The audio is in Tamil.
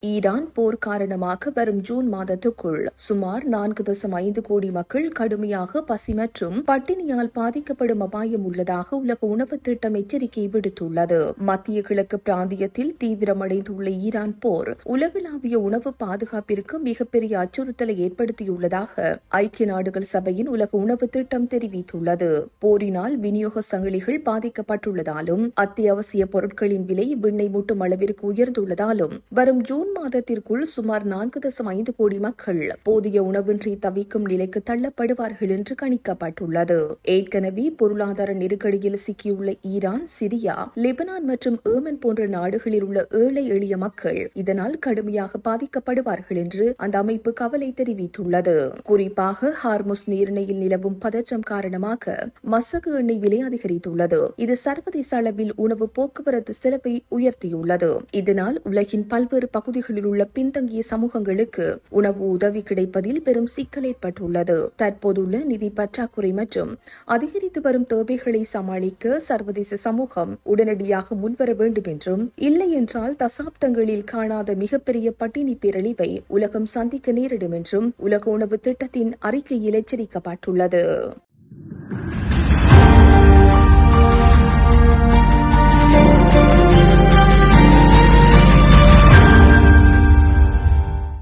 ஈரான் போர் காரணமாக வரும் ஜூன் மாதத்துக்குள் சுமார் 4.5 கோடி மக்கள் கடுமையாக பசி மற்றும் பட்டினியால் பாதிக்கப்படும் அபாயம் உள்ளதாக உலக உணவு திட்டம் எச்சரிக்கை விடுத்துள்ளது. மத்திய கிழக்கு பிராந்தியத்தில் தீவிரமடைந்துள்ள ஈரான் போர் உலகளாவிய உணவு பாதுகாப்பிற்கு மிகப்பெரிய அச்சுறுத்தலை ஏற்படுத்தியுள்ளதாக ஐக்கிய நாடுகள் சபையின் உலக உணவு திட்டம் தெரிவித்துள்ளது. போரினால் விநியோக சங்கிலிகள் பாதிக்கப்பட்டுள்ளதாலும் அத்தியாவசிய பொருட்களின் விலை விண்ணை முட்டும் அளவிற்கு உயர்ந்துள்ளதாலும் வரும் ஜூன் மாதத்திற்குள் சுமார் 4.5 கோடி மக்கள் போதிய உணவின்றி தவிக்கும் நிலைக்கு தள்ளப்படுவார்கள் என்று கணிக்கப்பட்டுள்ளது. ஏற்கனவே பொருளாதார நெருக்கடியில் சிக்கியுள்ள ஈரான், சிரியா, லெபனான் மற்றும் ஏமன் போன்ற நாடுகளில் உள்ள ஏழை எளிய மக்கள் இதனால் கடுமையாக பாதிக்கப்படுவார்கள் என்று அந்த அமைப்பு கவலை தெரிவித்துள்ளது. குறிப்பாக ஹார்முஸ் நீரிணையில் நிலவும் பதற்றம் காரணமாக மசகு எண்ணெய் விலை அதிகரித்துள்ளது. இது சர்வதேச அளவில் உணவு போக்குவரத்து செலவை உயர்த்தியுள்ளது. இதனால் உலகின் பல்வேறு பகுதிகளில் உள்ள பின்தங்கிய சமூகங்களுக்கு உணவு உதவி கிடைப்பதில் பெரும் சிக்கல் ஏற்பட்டுள்ளது. தற்போதுள்ள நிதி பற்றாக்குறை மற்றும் அதிகரித்து வரும் தேவைகளை சமாளிக்க சர்வதேச சமூகம் உடனடியாக முன்வர வேண்டும் என்றும், இல்லை என்றால் தசாப்தங்களில் காணாத மிகப்பெரிய பட்டினி பேரழிவை உலகம் சந்திக்க நேரிடும் என்றும் உலக உணவு திட்டத்தின் அறிக்கையில் எச்சரிக்கப்பட்டுள்ளது.